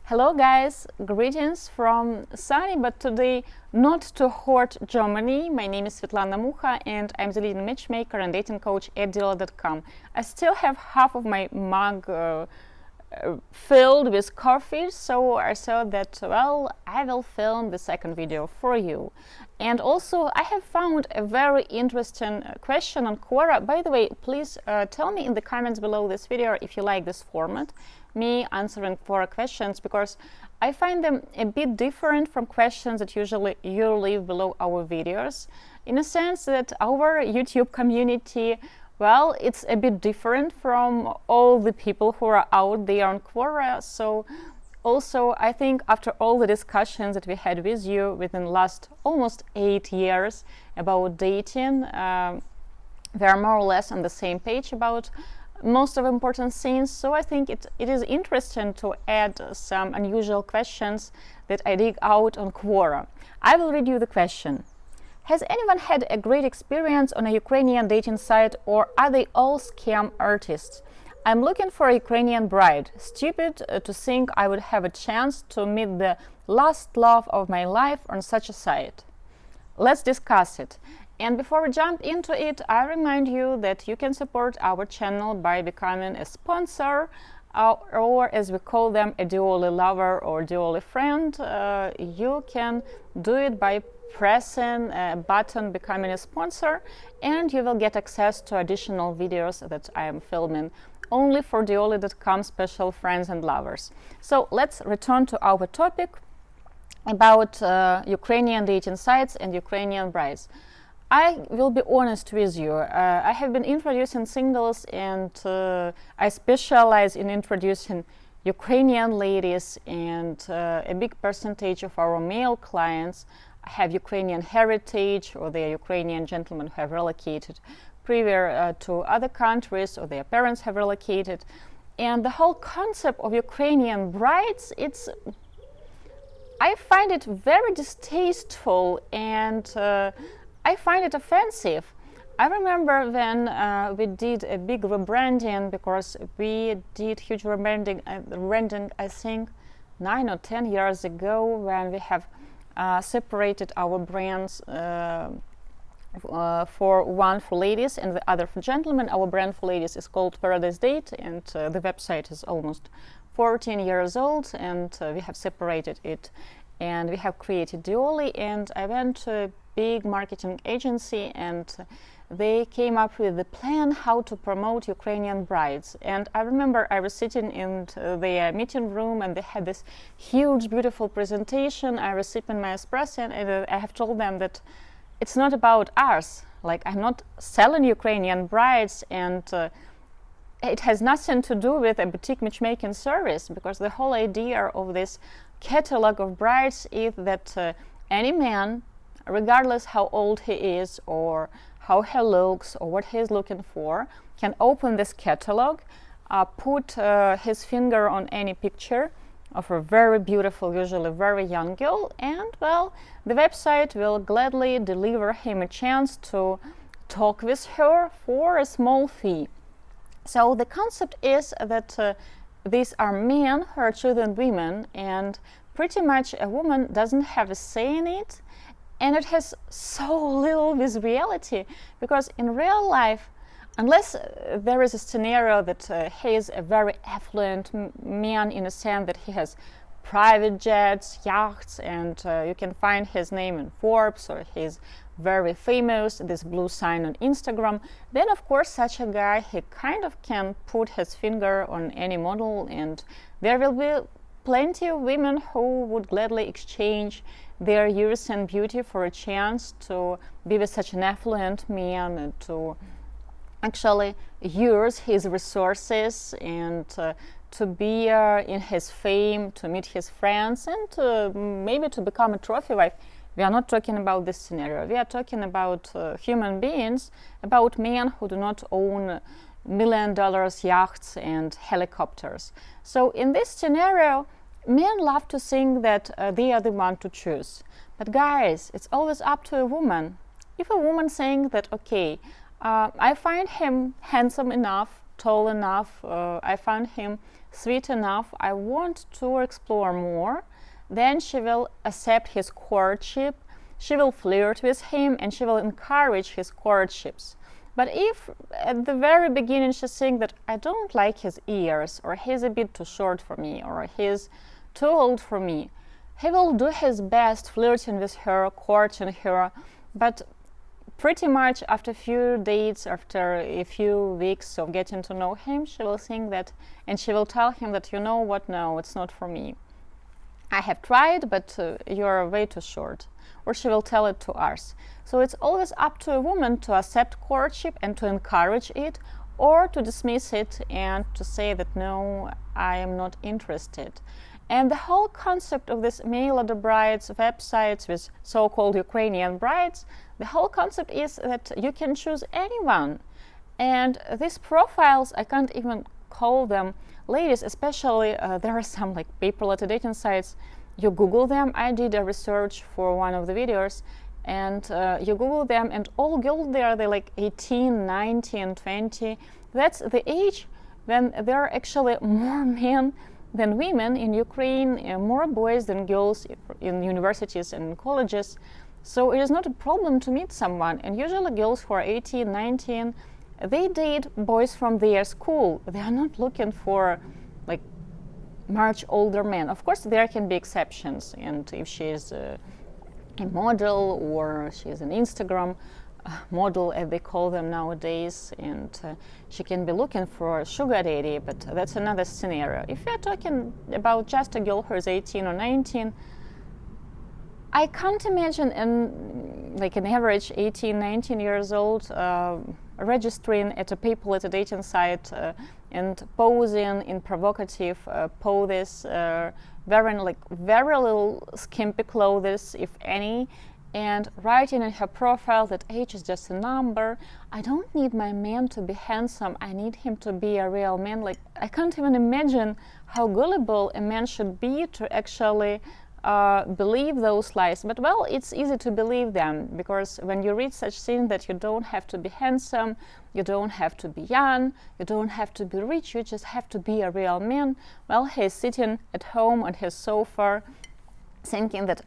Hello guys, greetings from sunny but today not too hot Germany. My name is Svetlana Mucha and I'm the leading matchmaker and dating coach at Diolli.com. I still have half of my mug filled with coffee, so I thought that, well, I will film the second video for you. And also I have found a very interesting question on Quora. By the way, please tell me in the comments below this video if you like this format, me answering Quora questions, because I find them a bit different from questions that usually you leave below our videos, in a sense that our YouTube community, well, it's a bit different from all the people who are out there on Quora. So also, I think after all the discussions that we had with you within the last almost 8 years about dating, we are more or less on the same page about most of important things. So I think it is interesting to add some unusual questions that I dig out on Quora. I will read you the question. Has anyone had a great experience on a Ukrainian dating site, or are they all scam artists? I'm looking for a Ukrainian bride. Stupid to think I would have a chance to meet the last love of my life on such a site. Let's discuss it. And before we jump into it, I remind you that you can support our channel by becoming a sponsor, or as we call them, a Diolli lover or Diolli friend. You can do it by pressing a button becoming a sponsor, and you will get access to additional videos that I am filming only for Diolli.com special friends and lovers. So let's return to our topic about Ukrainian dating sites and Ukrainian brides. I will be honest with you, I have been introducing singles, and I specialize in introducing Ukrainian ladies, and a big percentage of our male clients have Ukrainian heritage, or they are Ukrainian gentlemen who have relocated prior to other countries, or their parents have relocated. And the whole concept of Ukrainian brides, I find it very distasteful, and I find it offensive. I remember when we did a big rebranding, because we did huge rebranding, I think 9 or 10 years ago, when we have separated our brands, for one for ladies and the other for gentlemen. Our brand for ladies is called Paradise Date, and the website is almost 14 years old, and we have separated it, and we have created Diolli. And I went to a big marketing agency, and they came up with the plan how to promote Ukrainian brides. And I remember I was sitting in their meeting room, and they had this huge, beautiful presentation. I was sipping my espresso, and I have told them that it's not about us. Like, I'm not selling Ukrainian brides, and it has nothing to do with a boutique matchmaking service, because the whole idea of this catalog of brides is that any man, regardless how old he is or how he looks or what he is looking for, can open this catalog, put his finger on any picture of a very beautiful, usually very young girl, and, well, the website will gladly deliver him a chance to talk with her for a small fee. So the concept is that these are men who are choosing women, and pretty much a woman doesn't have a say in it, and it has so little with reality, because in real life, unless there is a scenario that he is a very affluent man, in a sense that he has private jets, yachts, and you can find his name in Forbes, or he's very famous, this blue sign on Instagram, then of course such a guy, he kind of can put his finger on any model, and there will be plenty of women who would gladly exchange their years and beauty for a chance to be with such an affluent man, and to actually use his resources, and to be in his fame, to meet his friends, and maybe to become a trophy wife. We are not talking about this scenario. We are talking about human beings, about men who do not own $1 million yachts and helicopters. So in this scenario, men love to think that they are the one to choose. But guys, it's always up to a woman. If a woman saying that, okay, I find him handsome enough, tall enough, I found him sweet enough, I want to explore more, then she will accept his courtship, she will flirt with him, and she will encourage his courtships. But if at the very beginning she's saying that I don't like his ears, or he's a bit too short for me, or he's too old for me, he will do his best flirting with her, courting her, but pretty much after a few dates, after a few weeks of getting to know him, she will think that, and she will tell him that, you know what, no, it's not for me. I have tried, but you're way too short. Or she will tell it to us. So it's always up to a woman to accept courtship and to encourage it, or to dismiss it and to say that no, I am not interested. And the whole concept of this mail order brides websites with so-called Ukrainian brides, the whole concept is that you can choose anyone. And these profiles, I can't even call them ladies, especially there are some like paper-letter dating sites. You Google them. I did a research for one of the videos, and you Google them, and all girls there, they're like 18, 19, 20. That's the age when there are actually more men than women in Ukraine, more boys than girls in universities and colleges. So it is not a problem to meet someone. And usually girls who are 18, 19, they date boys from their school. They are not looking for like much older men. Of course, there can be exceptions, and if she is a model or she is an Instagram model, as they call them nowadays, and she can be looking for a sugar daddy, but that's another scenario. If we're talking about just a girl who is 18 or 19, I can't imagine an average 18, 19 years old registering at a paper-letter dating site and posing in provocative poses, wearing very little skimpy clothes, if any, and writing in her profile that age is just a number. I don't need my man to be handsome, I need him to be a real man. Like, I can't even imagine how gullible a man should be to actually believe those lies. But well, it's easy to believe them, because when you read such things that you don't have to be handsome, you don't have to be young, you don't have to be rich, you just have to be a real man. Well, he's sitting at home on his sofa thinking that,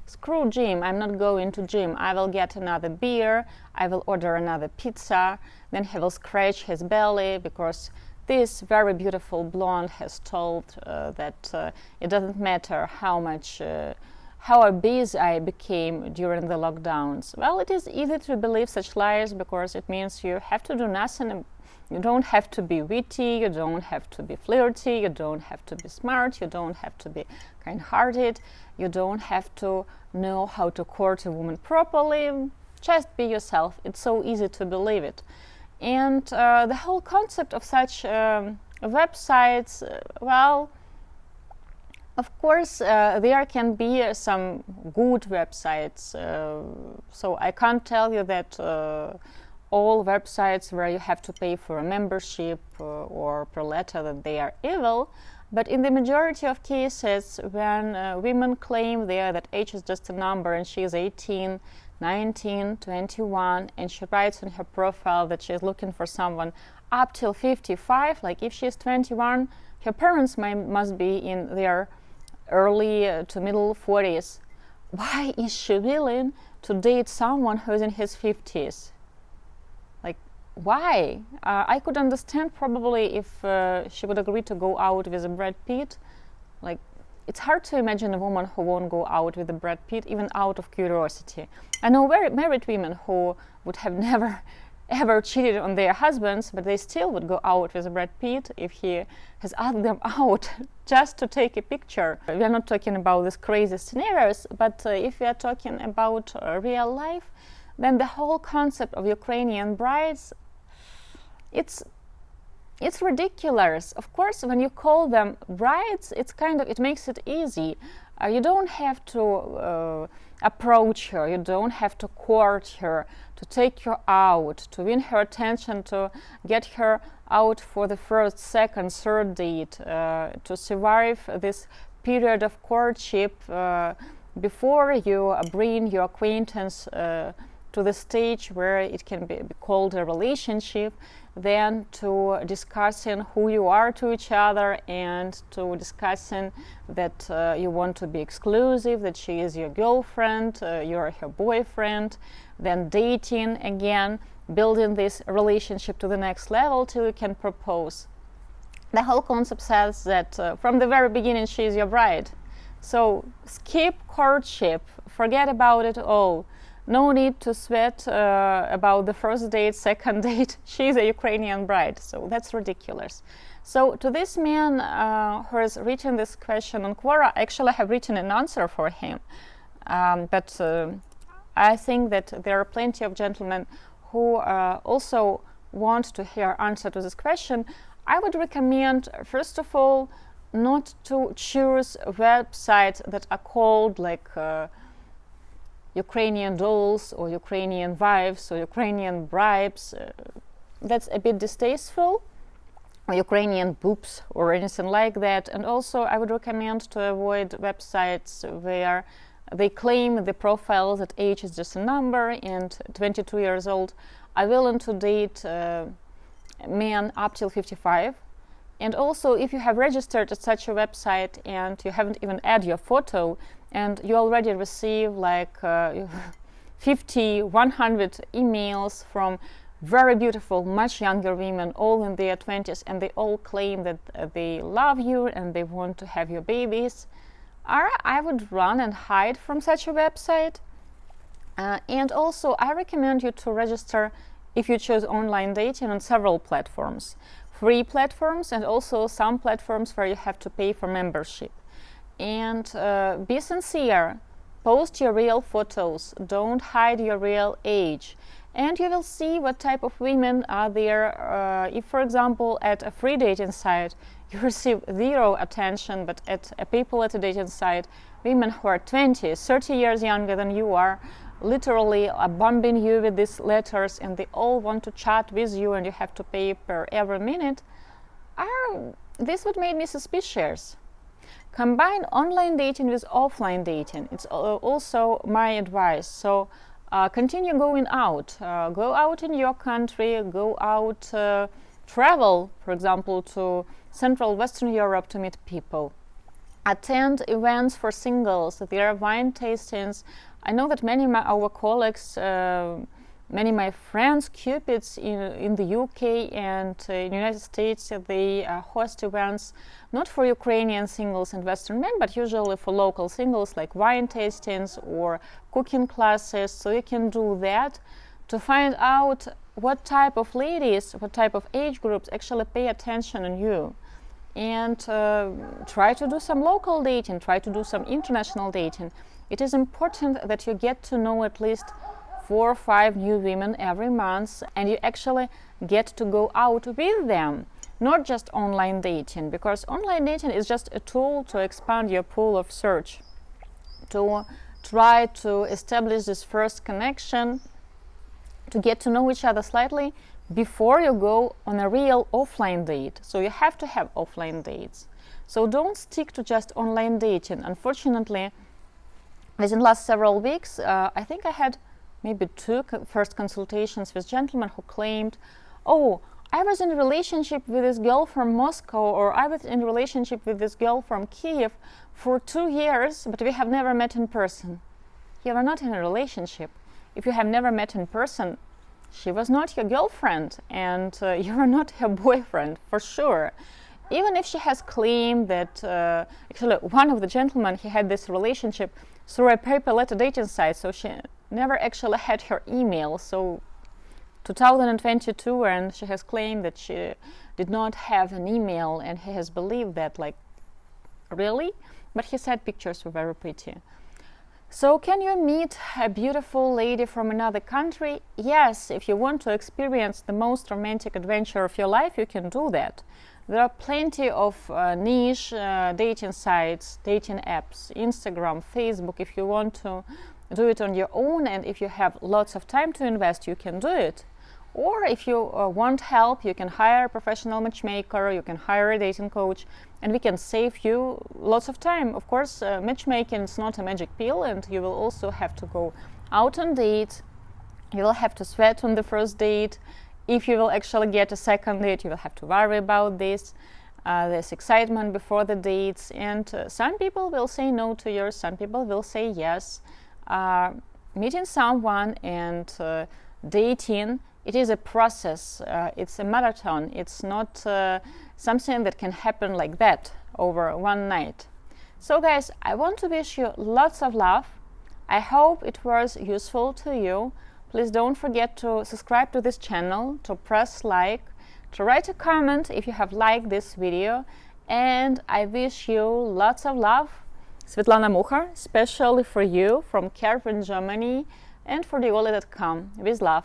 screw gym, I'm not going to gym, I will get another beer, I will order another pizza. Then he will scratch his belly because this very beautiful blonde has told that it doesn't matter how obese I became during the lockdowns. Well, it is easy to believe such lies because it means you have to do nothing. You don't have to be witty, you don't have to be flirty, you don't have to be smart, you don't have to be kind-hearted, you don't have to know how to court a woman properly. Just be yourself. It's so easy to believe it. And the whole concept of such websites, well, of course, there can be some good websites. So I can't tell you that all websites where you have to pay for a membership or per letter that they are evil. But in the majority of cases, when women claim there that age is just a number and she is 18, 19, 21, and she writes in her profile that she is looking for someone up till 55, like if she is 21, her parents must be in their early to middle 40s. Why is she willing to date someone who is in his 50s? Like, why? I could understand probably if she would agree to go out with a Brad Pitt. Like, it's hard to imagine a woman who won't go out with a Brad Pitt, even out of curiosity. I know very married women who would have never ever cheated on their husbands, but they still would go out with a Brad Pitt if he has asked them out just to take a picture. We are not talking about these crazy scenarios, but if we are talking about real life, then the whole concept of Ukrainian brides, it's ridiculous. Of course, when you call them brides, it makes it easy. You don't have to approach her, you don't have to court her, to take her out, to win her attention, to get her out for the first, second, third date, to survive this period of courtship before you bring your acquaintance to to the stage where it can be called a relationship, then to discussing who you are to each other, and to discussing that you want to be exclusive, that she is your girlfriend, you're her boyfriend, then dating again, building this relationship to the next level till you can propose. The whole concept says that from the very beginning she is your bride. So skip courtship, forget about it all. No need to sweat about the first date, second date. She's a Ukrainian bride, so that's ridiculous. So to this man who has written this question on Quora, actually I have written an answer for him. But I think that there are plenty of gentlemen who also want to hear answer to this question. I would recommend, first of all, not to choose websites that are called like Ukrainian dolls or Ukrainian wives or Ukrainian bribes. That's a bit distasteful, or Ukrainian boobs or anything like that. And also I would recommend to avoid websites where they claim the profile that age is just a number and 22 years old are willing to date men up till 55. And also, if you have registered at such a website and you haven't even added your photo, and you already receive like 50, 100 emails from very beautiful, much younger women, all in their 20s, and they all claim that they love you and they want to have your babies, I would run and hide from such a website. And also, I recommend you to register, if you choose online dating, on several platforms. Free platforms and also some platforms where you have to pay for membership. And be sincere, post your real photos, don't hide your real age. And you will see what type of women are there. If, for example, at a free dating site, you receive zero attention, but at a people dating site, women who are 20, 30 years younger than you are, literally are bombing you with these letters, and they all want to chat with you, and you have to pay per every minute. This would make me suspicious. Combine online dating with offline dating. It's also my advice. So continue going out. Go out in your country, go out, travel, for example, to Central Western Europe to meet people. Attend events for singles. There are wine tastings. I know that many of our colleagues, many of my friends, Cupids in the UK and in the United States, they host events not for Ukrainian singles and Western men, but usually for local singles, like wine tastings or cooking classes. So you can do that to find out what type of ladies, what type of age groups actually pay attention on you. And try to do some local dating, try to do some international dating. It is important that you get to know at least 4 or 5 new women every month, and you actually get to go out with them, not just online dating, because online dating is just a tool to expand your pool of search, to try to establish this first connection, to get to know each other slightly before you go on a real offline date. So you have to have offline dates. So don't stick to just online dating. Unfortunately, within the last several weeks, I think I had maybe 2 first consultations with gentlemen who claimed, oh, I was in a relationship with this girl from Moscow, or I was in a relationship with this girl from Kiev for 2 years, but we have never met in person. You are not in a relationship. If you have never met in person, she was not your girlfriend, and you are not her boyfriend, for sure. Even if she has claimed that, actually, one of the gentlemen, he had this relationship through a paper letter dating site, so she never actually had her email. So 2022, and she has claimed that she did not have an email, and he has believed that, like, really? But he said pictures were very pretty. So can you meet a beautiful lady from another country? Yes, if you want to experience the most romantic adventure of your life, you can do that. There are plenty of niche dating sites, dating apps, Instagram, Facebook. If you want to do it on your own, and if you have lots of time to invest, you can do it. Or if you want help, you can hire a professional matchmaker, you can hire a dating coach, and we can save you lots of time. Of course, matchmaking is not a magic pill, and you will also have to go out on dates. You will have to sweat on the first date. If you will actually get a second date, you will have to worry about this. There's excitement before the dates, and some people will say no to you, some people will say yes. Meeting someone and dating, it is a process, it's a marathon, it's not something that can happen like that over one night. So guys, I want to wish you lots of love. I hope it was useful to you. Please don't forget to subscribe to this channel, to press like, to write a comment if you have liked this video, and I wish you lots of love. Svetlana Mucha, especially for you from Kiev in Germany, and for Diolli.com. With love.